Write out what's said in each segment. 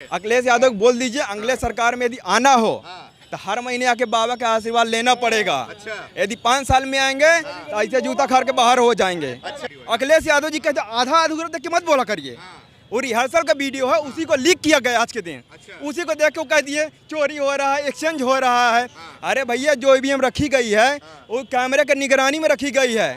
अखिलेश यादव को बोल दीजिए अगले सरकार में यदि आना हो तो हर महीने आके बाबा का आशीर्वाद लेना पड़ेगा। यदि 5 साल में आएंगे तो ऐसे जूता खार के बाहर हो जाएंगे। अखिलेश यादव जी कहते आधा अधूरा देख के मत बोला करिए। और रिहर्सल का वीडियो है उसी को लीक किया गया आज के दिन। उसी को देख के वो कह दिए चोरी हो रहा है, एक्सचेंज हो रहा है। अरे भैया जो ईवीएम रखी गई है वो कैमरे की निगरानी में रखी गई है।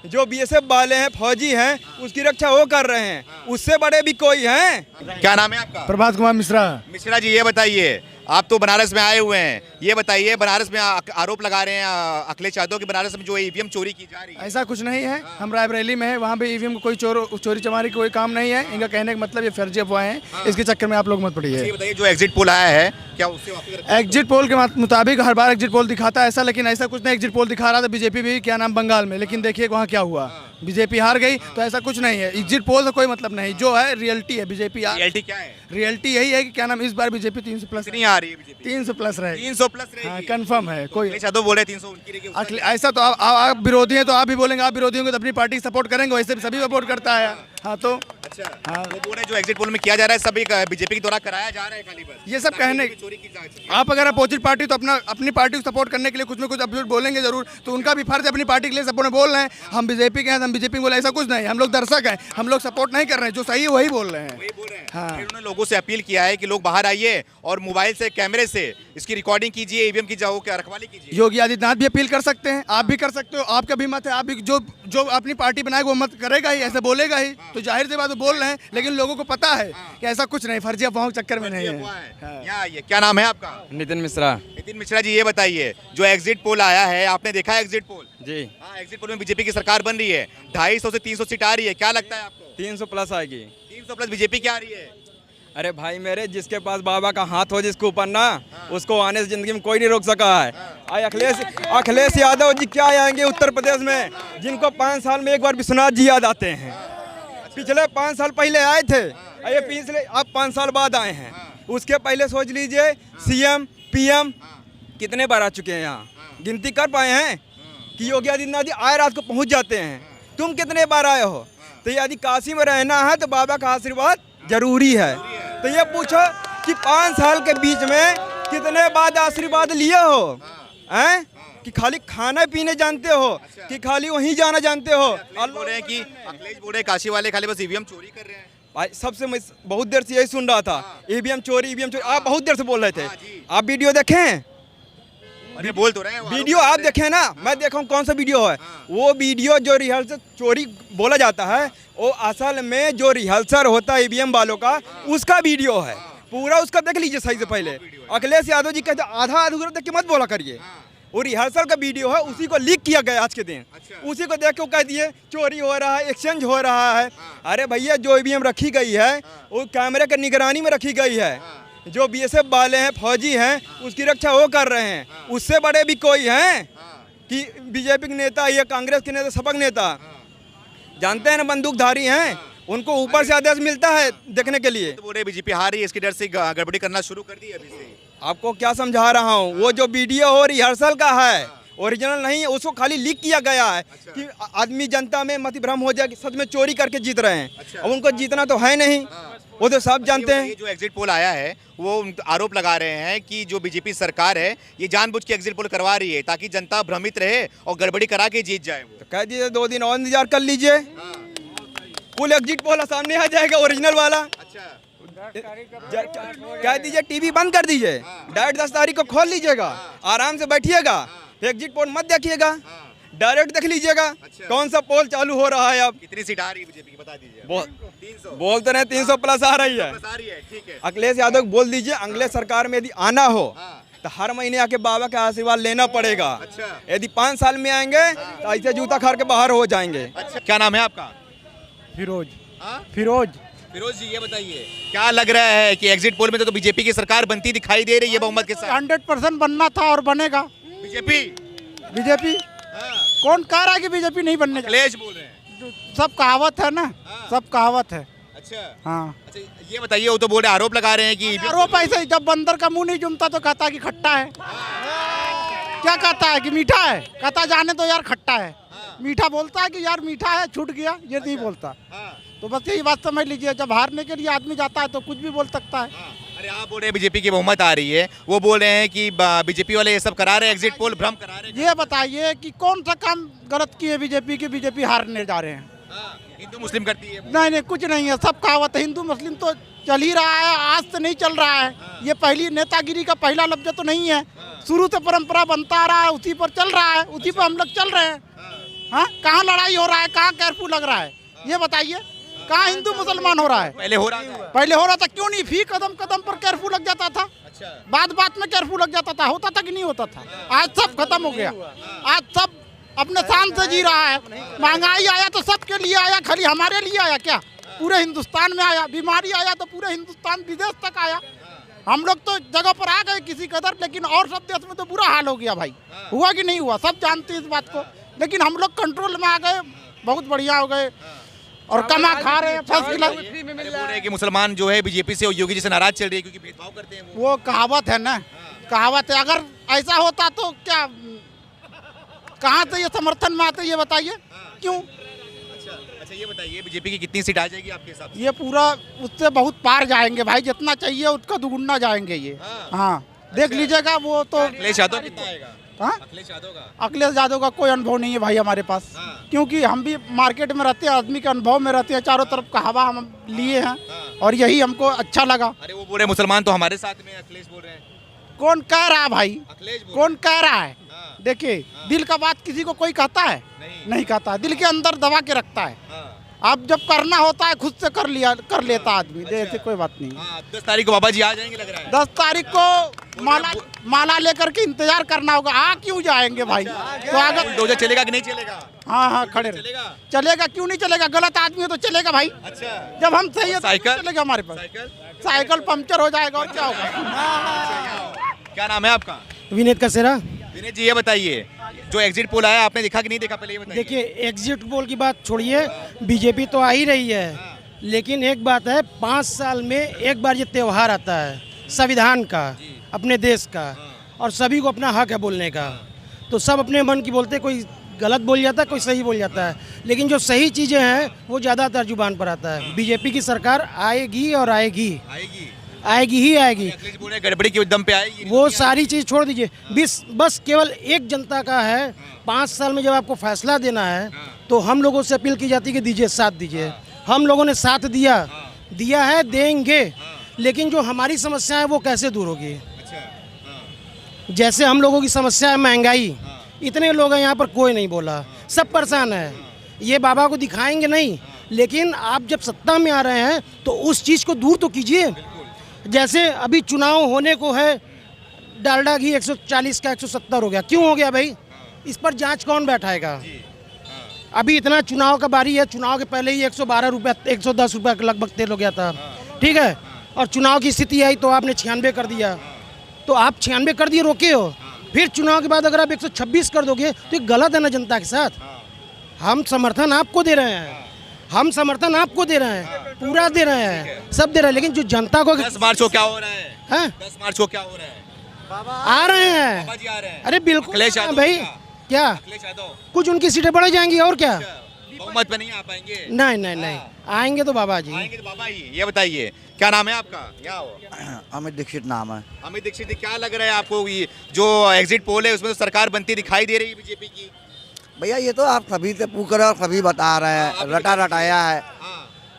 जो बीएसएफ वाले हैं, फौजी हैं, उसकी रक्षा वो कर रहे हैं। उससे बड़े भी कोई हैं। क्या नाम है आपका? प्रभात कुमार मिश्रा। मिश्रा जी ये बताइए, आप तो बनारस में आए हुए हैं, ये बताइए बनारस में आरोप लगा रहे हैं अखिलेश यादव कि बनारस में जो ईवीएम चोरी की जा रही है। ऐसा कुछ नहीं है, हम रायबरेली में है, वहाँ पे ईवीएम को कोई चोरी चमारी कोई काम नहीं है। इनका कहने का मतलब ये फर्जी अफवाहें हैं। इसके चक्कर में आप लोग मत पड़िए। ये बताइए जो एग्जिट पोल आया है क्या उससे एग्जिट पोल के मुताबिक हर बार एग्जिट पोल दिखाता है ऐसा, लेकिन ऐसा कुछ नहीं। एग्जिट पोल दिखा रहा था बीजेपी भी, क्या नाम, बंगाल में, लेकिन देखिए वहाँ क्या हुआ, बीजेपी हार गई। तो ऐसा कुछ नहीं है, एग्जिट पोल से कोई मतलब नहीं, जो है रियलिटी है। बीजेपी रियलिटी क्या है? रियलिटी यही है कि क्या नाम, इस बार बीजेपी 300 प्लस नहीं आ रही है। 300 प्लस रहेगी। 300 प्लस हाँ, कंफर्म है। कोई यादव बोले 300 उनकी रहेगी। ऐसा तो आप विरोधी हैं तो आप भी बोलेंगे, आप विरोधी होंगे तो अपनी पार्टी सपोर्ट करेंगे, वैसे भी सभी सपोर्ट करता है। हाँ तो अच्छा, हाँ वो बोल रहे जो एग्जिट पोल में किया जा रहा है सभी बीजेपी के द्वारा कराया जा रहा है खाली बस। ये सब कहने, आप अगर अपोजिट पार्टी तो अपनी पार्टी को सपोर्ट करने के लिए कुछ ना कुछ अपोजिट बोलेंगे जरूर, तो उनका भी फर्ज है अपनी पार्टी के लिए सपोर्ट बोल रहे हैं। हम बीजेपी के हैं, हम बीजेपी बोले, ऐसा कुछ नहीं। हम लोग दर्शक हैं, हम लोग सपोर्ट नहीं कर रहे हैं, जो सही है वही बोल रहे हैं। हाँ, उन्होंने लोगों से अपील किया है कि लोग बाहर आइए और मोबाइल से, कैमरे से इसकी रिकॉर्डिंग कीजिए, ईवीएम की जाओ क्या रखवाली कीजिए। योगी आदित्यनाथ भी अपील कर सकते हैं, आप भी कर सकते हो, आपका भी मत है। आप भी जो अपनी पार्टी बनाएगा वो मत करेगा ही, ऐसे बोलेगा ही, तो जाहिर सी बात बोल रहे हैं। लेकिन लोगों को पता है कि ऐसा कुछ नहीं, फर्जी अफवाहों के चक्कर में नहीं है। ये क्या नाम है आपका? नितिन मिश्रा। नितिन मिश्रा जी ये बताइए जो एग्जिट पोल आया है, आपने देखा है एग्जिट पोल? जी हाँ, एग्जिट पोल में बीजेपी की सरकार बन रही है, 250 से 300 सीट आ रही है, क्या लगता है आपको? 300 प्लस आएगी। 300 प्लस बीजेपी क्या आ रही है? अरे भाई मेरे, जिसके पास बाबा का हाथ हो जिसके ऊपर ना, उसको आने से जिंदगी में कोई नहीं रोक सका है। अखिलेश यादव जी क्या आएंगे उत्तर प्रदेश में, जिनको 5 साल में एक बार विश्वनाथ जी याद आते हैं। पिछले 5 साल पहले आए थे, ये पिछले अब 5 साल बाद आए हैं। उसके पहले सोच लीजिए सीएम पीएम कितने बार आ चुके हैं यहाँ, गिनती कर पाए हैं कि योगी आदित्यनाथ जी आए रात को पहुँच जाते हैं। तुम कितने बार आए हो? तो यदि काशी में रहना है तो बाबा का आशीर्वाद जरूरी है। तो ये पूछो कि 5 साल के बीच में कितने बाद आशीर्वाद लिए हो, हैं? कि खाली खाना पीने जानते हो कि खाली वहीं जाना जानते हो? बोल रहे हैं कि अखिलेश बोल रहे काशी वाले खाली बस ईवीएम चोरी कर रहे हैं। भाई सबसे मैं बहुत देर से यही सुन रहा था, ईवीएम चोरी, ईवीएम चोरी। आप बहुत देर से बोल रहे थे। आप वीडियो देखें? अरे बोल तो रहे हैं वीडियो आप देखें ना, मैं देखा हूँ कौन सा वीडियो है। वो वीडियो जो रिहर्सल चोरी बोला जाता है, वो असल में जो रिहर्सल होता है ईवीएम वालों का, उसका वीडियो है पूरा। उसका देख लीजिए सही से पहले। अखिलेश यादव जी कहते आधा अधूरा देख के मत बोला करिए। वो रिहर्सल का वीडियो है उसी को लीक किया गया आज के दिन। उसी को देख के वो कह दिए चोरी हो रहा है, एक्सचेंज हो रहा है। अरे भैया जो ईवीएम रखी गई है वो कैमरे की निगरानी में रखी गई है। जो बीएसएफ वाले हैं, फौजी हैं, उसकी रक्षा वो कर रहे हैं। उससे बड़े भी कोई हैं कि बीजेपी के नेता या कांग्रेस के नेता, सबक नेता जानते हैं ना, बंदूकधारी हैं, उनको ऊपर से आदेश मिलता है देखने के लिए। तो बोल रहे बीजेपी हार रही है, इसकी डर से गड़बड़ी करना शुरू कर दी अभी से। आपको क्या समझा रहा हूँ, वो जो वीडियो हो रिहर्सल का है, ओरिजिनल नहीं है। उसको खाली लीक किया गया है कि आदमी जनता में मति भ्रम हो जाए कि सच में चोरी करके जीत रहे हैं। अब उनको जीतना तो है नहीं, वो तो सब जानते हैं। ये जो एग्जिट पोल आया है वो आरोप लगा रहे हैं कि जो बीजेपी सरकार है ये जानबूझ के एग्जिट पोल करवा रही है ताकि जनता भ्रमित रहे और गड़बड़ी करा के जीत जाए। तो कह दीजिए 2 दिन और इंतजार कर लीजिए, फुल एग्जिट पोल सामने आ जाएगा ओरिजिनल वाला। कह दीजिए टीवी बंद कर दीजिए, डायरेक्ट 10 तारीख को खोल लीजिएगा, आराम से बैठिएगा, एग्जिट पोल मत देखिएगा, डायरेक्ट देख लीजिएगा कौन सा पोल चालू हो रहा है। अब कितनी सीट आ रही है बीजेपी की बता दीजिए? 300 बोलते रहे, 300 प्लस आ रही है। ठीक है। अखिलेश यादव को बोल दीजिए अगले सरकार में यदि आना हो तो हर महीने आके बाबा का आशीर्वाद लेना पड़ेगा। यदि 5 साल में आएंगे तो ऐसे जूता खार के बाहर हो जाएंगे। क्या नाम है आपका? फिरोज। फिरोज जी ये बताइए क्या लग रहा है कि एग्जिट पोल में तो बीजेपी की सरकार बनती दिखाई दे रही है बहुमत के साथ? 100% बनना था और बनेगा। बीजेपी कौन कह रहा है कि बीजेपी नहीं बनने? अखिलेश बोल रहे हैं। सब कहावत है ना, सब कहावत है। अच्छा हाँ, अच्छा ये बताइए, वो तो बोल रहे आरोप लगा रहे हैं कि आरोप ऐसे ही, जब बंदर का मुंह नहीं जुमता तो कहता है कि खट्टा है। क्या कहता है कि मीठा है? कहता जाने तो यार खट्टा है। मीठा बोलता है कि यार मीठा है, छूट गया, ये नहीं बोलता। तो बस यही बात समझ लीजिए, जब हारने के लिए आदमी जाता है तो कुछ भी बोल सकता है। अरे आप बोल रहे हैं बीजेपी की बहुमत आ रही है, वो बोल रहे हैं कि बीजेपी वाले ये सब करा रहे हैं, एग्जिट पोल भ्रम करा रहे हैं। ये बताइए कि कौन सा काम गलत किए बीजेपी की बीजेपी हारने जा रहे हैं? हिंदू मुस्लिम करती है। नहीं नहीं, कुछ नहीं है, सब कहावत है। हिंदू मुस्लिम तो चल ही रहा है, आज से नहीं चल रहा है। ये पहली नेतागिरी का पहला लफ्ज तो नहीं है, शुरू से परंपरा बनता आ रहा है, उसी पर चल रहा है, उसी पर हम लोग चल रहे हैं। हाँ, कहाँ लड़ाई हो रहा है, कहाँ कर्फ्यू लग रहा है, ये बताइए। कहाँ हिंदू मुसलमान हो रहा है? पहले हो रहा था। पहले हो रहा था, क्यों नहीं? फी कदम कदम पर कर्फ्यू लग जाता था, अच्छा। बात बात में कर्फ्यू लग जाता था, होता था कि नहीं होता था? आज सब खत्म हो गया, आज सब अपने शान से जी रहा है। महंगाई आया तो सबके लिए आया, खाली हमारे लिए आया क्या? पूरे हिंदुस्तान में आया। बीमारी आया तो पूरे हिंदुस्तान विदेश तक आया। हम लोग तो जगह पर आ गए किसी कदर, लेकिन और सब देश में तो बुरा हाल हो गया भाई। हुआ कि नहीं हुआ, सब जानते हैं इस बात को, लेकिन हम लोग कंट्रोल में आ गए, बहुत बढ़िया हो गए और कमा खा रहे हैं फर्स्ट क्लास। बोल रहे हैं कि मुसलमान जो है बीजेपी से और योगी जी से नाराज चल रही है क्योंकि भेदभाव करते हैं वो कहावत है ना, कहावत है। अगर ऐसा होता तो क्या, कहाँ से ये समर्थन में आते, ये बताइए क्यों? अच्छा ये बताइए बीजेपी की कितनी सीट आ जाएगी आपके हिसाब से? ये पूरा उससे बहुत पार जाएंगे भाई, जितना चाहिए उसका दुगुना जाएंगे ये। हाँ, देख लीजिएगा वो तो। अखिलेश यादव कितना आएगा? हाँ, अखिलेश यादव का? अखिलेश यादव का कोई अनुभव नहीं है भाई हमारे पास, क्योंकि हम भी मार्केट में रहते हैं, आदमी के अनुभव में रहते हैं, चारों तरफ का हवा हम लिए हैं और यही हमको अच्छा लगा। अरे वो बोल रहे मुसलमान तो हमारे साथ में, अखिलेश बोल रहे हैं। कौन कह रहा है भाई? अखिलेश बोल कौन कह रहा है? देखिए, दिल का बात किसी को कोई कहता है? नहीं कहता है, दिल के अंदर दबा के रखता है। अब जब करना होता है खुद से कर लेता आदमी। ऐसे कोई बात नहीं। 10 तारीख को बाबा जी आ जाएंगे लग रहा है। 10 तारीख को माला लेकर के इंतजार करना होगा। आ क्यों जाएंगे भाई? स्वागत बुलडोजर चलेगा कि नहीं चलेगा? हाँ, खड़े चलेगा, क्यों नहीं चलेगा? गलत आदमी है तो चलेगा भाई। अच्छा, जब हम सही है तो साइकिल चलेगा हमारे पास। साइकिल पंक्चर हो जाएगा और क्या होगा? क्या नाम है आपका? विनीत कसेरा। विनीत जी ये बताइए, जो एग्जिट पोल आया आपने देखा कि नहीं देखा, पहले ये बताइए। देखिए, एग्जिट पोल की बात छोड़िए, बीजेपी तो आ ही रही है, लेकिन एक बात है, 5 साल में एक बार ये त्यौहार आता है संविधान का, अपने देश का, और सभी को अपना हक है बोलने का। तो सब अपने मन की बोलते, कोई गलत बोल जाता है, कोई सही बोल जाता है, लेकिन जो सही चीज़ें हैं वो ज़्यादातर जुबान पर आता है। बीजेपी की सरकार आएगी और आएगी ही आएगी। अखिलेश बोल रहे हैं गड़बड़ी के दम पे आएगी। वो सारी चीज़ छोड़ दीजिए, बस केवल एक जनता का है। 5 साल में जब आपको फैसला देना है तो हम लोगों से अपील की जाती है कि दीजिए, साथ दीजिए। हम लोगों ने साथ दिया है, देंगे, लेकिन जो हमारी समस्या है वो कैसे दूर होगी? जैसे हम लोगों की समस्या है महंगाई, इतने लोग हैं यहाँ पर, कोई नहीं बोला, सब परेशान है। ये बाबा को दिखाएंगे नहीं, लेकिन आप जब सत्ता में आ रहे हैं तो उस चीज़ को दूर तो कीजिए। जैसे अभी चुनाव होने को है, डालडा घी 140 का 170 हो गया, क्यों हो गया भाई? इस पर जांच कौन बैठाएगा? अभी इतना चुनाव का बारी है, चुनाव के पहले ही 112 रुपये 110 रुपये लगभग तेल हो गया था, ठीक है, और चुनाव की स्थिति आई तो आपने 96 कर दिया। तो आप 96 कर दिए, रोके हो, फिर चुनाव के बाद अगर आप 126 कर दोगे तो ये गलत है ना जनता के साथ। हम समर्थन आपको दे रहे हैं, पूरा दे रहे हैं, सब दे रहे हैं, लेकिन जो जनता को 10 मार्च को क्या हो रहा है? हैं? 10 मार्च को क्या हो रहा है? आ रहे हैं, बाबा जी आ रहे हैं। अरे बिल्कुल अखिलेश यादव भाई, क्या अखिलेश यादव कुछ उनकी सीटें बढ़ जाएंगी और क्या? बहुमत पे नहीं आ पाएंगे। नहीं, आएंगे तो बाबा जी। आएंगे तो बाबा ही। ये बताइए क्या नाम है आपका? यहाँ हो। अमित दीक्षित नाम है। अमित दीक्षित, क्या लग रहा है आपको, ये जो एग्जिट पोल है उसमें तो सरकार बनती दिखाई दे रही है बीजेपी की? भैया ये तो आप सभी से पूछ रहे हो और सभी बता रहे हैं, रटा रटाया है।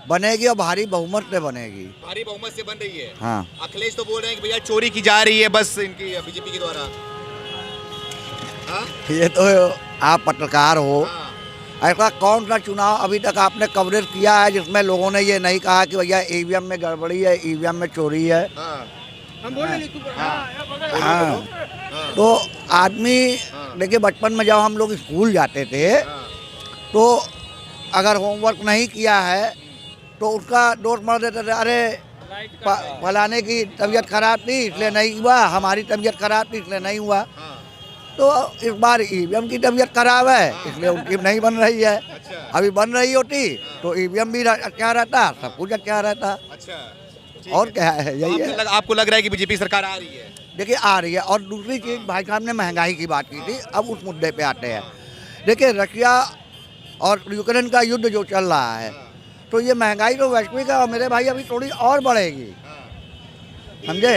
बनेगी और भारी बहुमत से बनेगी। भारी बहुमत से बन रही है। हाँ। अखिलेश तो बोल रहे हैं कि भैया चोरी की जा रही है बस इनकी बीजेपी के द्वारा। हाँ? ये तो आप पत्रकार हो, ऐसा कौन सा चुनाव अभी तक आपने कवरेज किया है जिसमें लोगों ने ये नहीं कहा कि भैया ईवीएम में गड़बड़ी है, ईवीएम में चोरी है? हाँ, तो आदमी देखिए, बचपन में जब हम लोग स्कूल जाते थे तो अगर होमवर्क नहीं किया है तो उसका दोस्त मार देते थे, अरे फलाने की तबीयत खराब थी इसलिए नहीं हुआ, हमारी तबीयत खराब थी इसलिए नहीं हुआ। तो इस बार ईवीएम की तबीयत खराब है इसलिए उनकी नहीं बन रही है। अभी बन रही होती तो ईवीएम भी अच्छा रहता, सब कुछ अच्छा रहता। और क्या है, यही है। आपको लग रहा है कि बीजेपी सरकार आ रही है? देखिए आ रही है। और दूसरी चीज़, भाई साहब ने महंगाई की बात की थी, अब उस मुद्दे पे आते हैं। देखिए रशिया और यूक्रेन का युद्ध जो चल रहा है, तो ये महंगाई तो वैश्विक है और मेरे भाई अभी थोड़ी और बढ़ेगी। समझे।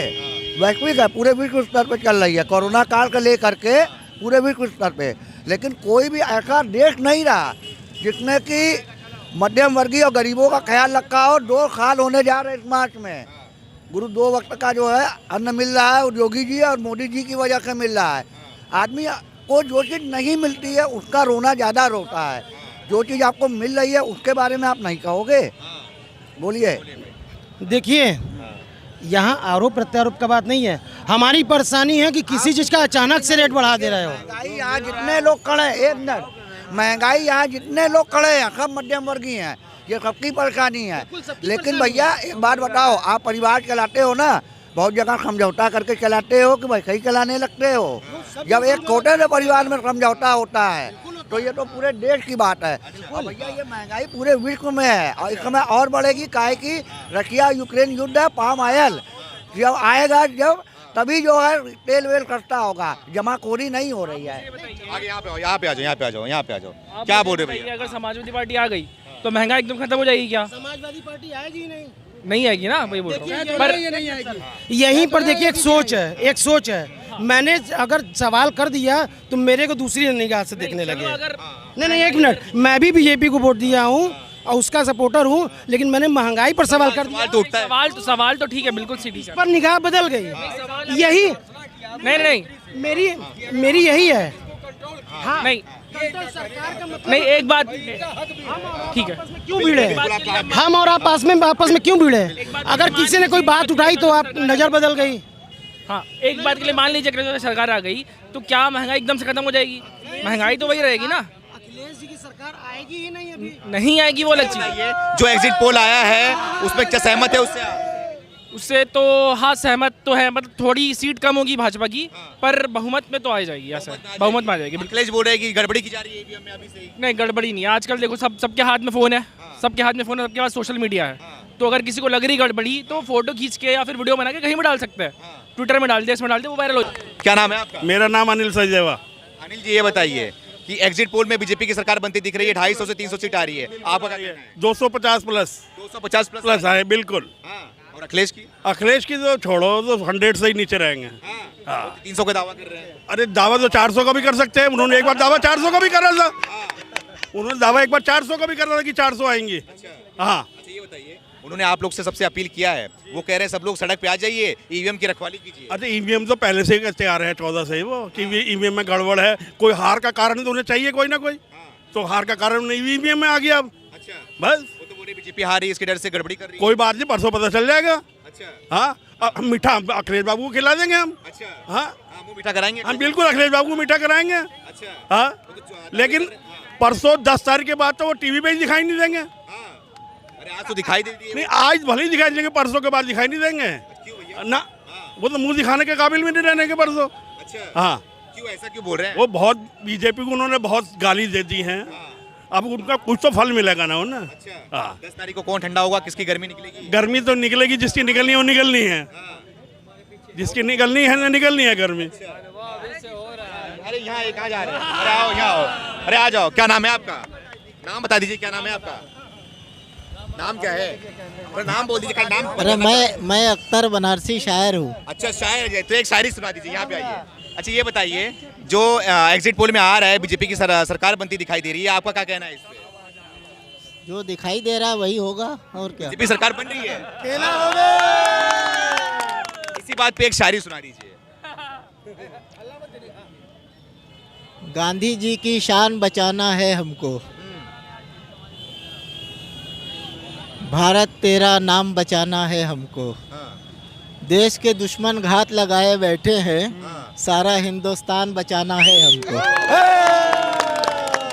वैश्विक है, पूरे विश्व स्तर पे चल रही है, कोरोना काल को लेकर के पूरे विश्व स्तर पे। लेकिन कोई भी ऐसा देश नहीं रहा जिसने कि मध्यम वर्गीय और गरीबों का ख्याल रखा हो। 2 साल होने जा रहे इस मार्च में। गुरु 2 वक्त का जो है अन्न मिल रहा है, योगी जी और मोदी जी की वजह से मिल रहा है। आदमी को जो चीज़ नहीं मिलती है उसका रोना ज़्यादा रोता है, जो चीज़ आपको मिल रही है उसके बारे में आप नहीं कहोगे। बोलिए। देखिए, यहाँ आरोप प्रत्यारोप का बात नहीं है, हमारी परेशानी है कि किसी चीज़ का अचानक से रेट बढ़ा दे रहे हो। महंगाई यहाँ जितने लोग खड़े हैं, एक मिनट, महंगाई यहाँ जितने लोग खड़े हैं सब मध्यम वर्गीय हैं, ये सबकी परेशानी है। लेकिन भैया एक बात बताओ, आप परिवार चलाते हो ना, बहुत जगह समझौता करके चलाते हो कि भाई सही चलाने लगते हो। जब एक छोटे से परिवार में समझौता होता है तो ये तो पूरे देश की बात है। और भैया ये महंगाई पूरे विश्व में है और इस समय और बढ़ेगी, काहे कि रशिया यूक्रेन युद्ध है। पाम ऑयल जब आएगा जब तभी जो है तेल वेल सस्ता होगा, जमाखोरी नहीं हो रही है। आगे यहाँ पे आ जाओ। क्या बोल रहे भैया? अगर समाजवादी पार्टी आ गई तो महंगाई एकदम खत्म हो जाएगी क्या? समाजवादी पार्टी आएगी नहीं आएगी ना, वही बोल रहा हूँ। पर यहीं पर देखिए एक सोच है। मैंने अगर सवाल कर दिया तो मेरे को दूसरी निगाह से देखने लगे। नहीं, एक मिनट, मैं भी बीजेपी को वोट दिया हूँ और उसका सपोर्टर हूँ, लेकिन मैंने महंगाई पर सवाल कर दिया। सवाल तो ठीक है, बिल्कुल सीधी पर निगाह बदल गई। यही नहीं मेरी यही है। हाँ नहीं नहीं, एक बात ठीक है, क्यों भिड़े हम और आप आपस में क्यों भिड़े? अगर किसी ने कोई बात उठाई तो आप नजर बदल गई। हाँ, एक बात के लिए मान लीजिए कि सरकार आ गई तो क्या महंगाई एकदम से खत्म हो जाएगी? महंगाई तो वही रहेगी ना। अखिलेश जी की सरकार आएगी ही नहीं, अभी नहीं आएगी, वो अलग चीज है। जो एग्जिट पोल आया है उसमें क्या सहमत है उससे? तो हाँ, सहमत तो है, मतलब थोड़ी सीट कम होगी भाजपा की, पर बहुमत में तो आ जाएगी। ऐसा बहुमत में आ जाएगी। अखिलेश बोल रहे हैं कि गड़बड़ी की जा रही है ईवीएम में अभी से ही। नहीं, गड़बड़ी नहीं है। आजकल देखो सबके हाथ में फ़ोन है, सबके पास सोशल मीडिया है। तो अगर किसी को लग रही गड़बड़ी तो फोटो खींच के या फिर वीडियो बना के कहीं भी डाल सकते हैं, ट्विटर में डाल दे, इसमें डाल दे, वो वायरल हो। क्या नाम है आपका? मेरा नाम अनिल सचदेवा। अनिल जी, ये बताइए कि एग्जिट पोल में बीजेपी की सरकार बनती दिख रही है, 250 से 300 सीट आ रही है, आपका क्या कहना है? 250 प्लस 250 प्लस है बिल्कुल। और अखिलेश की तो छोड़ो, तो 100 से ही नीचे रहेंगे। 300 का दावा कर रहे हैं। अरे दावा तो 400 का भी कर सकते हैं। उन्होंने एक बार दावा 400 का भी करा था। उन्होंने दावा एक बार 400 का भी कर रहा था कि 400 आएंगे। हाँ, अच्छा ये बताइए, उन्होंने आप लोग से सबसे अपील किया है, वो कह रहे हैं सब लोग सड़क पे आ जाइए, ईवीएम की रखवाली कीजिए। अच्छा ईवीएम तो पहले से ही तैयार है 14 से ही वो कि ईवीएम में गड़बड़ है। कोई हार का कारण तो उन्हें चाहिए कोई ना कोई, तो हार का कारण ईवीएम में आ गया अब। अच्छा, बस वो तो बोले बीजेपी हार रही है, इसके डर से गड़बड़ी कर रही है। कोई बात नहीं, परसों पता चल जाएगा। अच्छा, हाँ, मीठा अखिलेश बाबू को खिला देंगे हम। अच्छा, हाँ, वो मीठा कराएंगे हम बिल्कुल अखिलेश बाबू को मीठा कराएंगे। अच्छा, हाँ, लेकिन परसों 10 तारीख के बाद तो वो टीवी पे ही दिखाई नहीं देंगे। अरे आज तो दिखाई दे दिए। नहीं, आज भले ही दिखाई देंगे, परसों के बाद दिखाई नहीं देंगे ना। वो तो मुंह दिखाने के काबिल भी नहीं रहने के परसों। अच्छा, हाँ, क्यों ऐसा क्यों बोल रहे हैं? वो बहुत बीजेपी को उन्होंने बहुत गाली दे दी हैं। अब उनका कुछ तो फल मिलेगा ना उन्हें। अच्छा, हाँ, 10 तारीख को कौन ठंडा होगा, किसकी गर्मी निकलेगी? गर्मी तो निकलेगी, जिसकी निकलनी है वो निकलनी है। जिसकी निकलनी है ना निकलनी है गर्मी। अरे यहाँ कहाँ जा रहे हैं? अरे आओ, यहाँ आओ। अरे आ जाओ। क्या नाम है आपका? नाम बता दीजिए, क्या नाम है आपका? नाम क्या है? अरे नाम बोल दीजिए, नाम। अरे मैं अख्तर बनारसी शायर हूँ। अच्छा, शायर है, तो एक शायरी सुना दीजिए, यहाँ पे आइए। अच्छा ये बताइए, जो एग्जिट पोल में आ रहा है बीजेपी की सरकार बनती दिखाई दे रही है, आपका क्या कहना है इस पे? जो दिखाई दे रहा है वही होगा, और क्या। बीजेपी सरकार बन रही है, इसी बात पे एक शायरी सुना दीजिए। गांधी जी की शान बचाना है हमको, भारत तेरा नाम बचाना है हमको, देश के दुश्मन घात लगाए बैठे हैं, सारा हिंदुस्तान बचाना है हमको।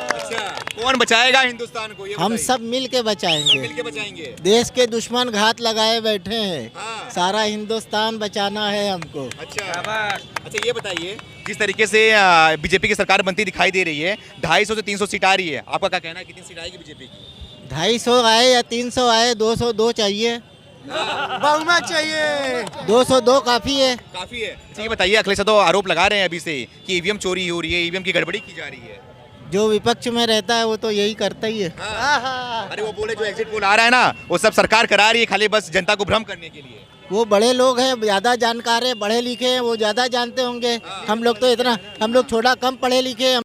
अच्छा, कौन बचाएगा हिंदुस्तान को? ये हम बताइए। सब मिल के बचाएंगे। मिलके बचाएंगे। देश के दुश्मन घात लगाए बैठे हैं, हाँ। सारा हिंदुस्तान बचाना है हमको। अच्छा ये बताइए, जिस तरीके से बीजेपी की सरकार बनती दिखाई दे रही है, 250 से 300 सीट आ रही है, आपका क्या कहना है, कितनी सीट आएगी बीजेपी की? 250 आए या 300 आए, 202 चाहिए, बहुमत चाहिए। 202 काफी है। काफी है। अच्छा ये बताइए, अखिलेश तो आरोप लगा रहे हैं अभी से कि ईवीएम चोरी हो रही है, ईवीएम की गड़बड़ी की जा रही है। जो विपक्ष में रहता है वो तो यही करता ही है। अरे वो बोले जो एग्जिट पोल आ रहा है ना, वो सब सरकार करा रही है, खाली बस जनता को भ्रम करने के लिए। वो बड़े लोग हैं, ज़्यादा जानकार है, पढ़े लिखे हैं, वो ज़्यादा जानते होंगे। हम लोग तो इतना, हम लोग थोड़ा कम पढ़े लिखे हैं।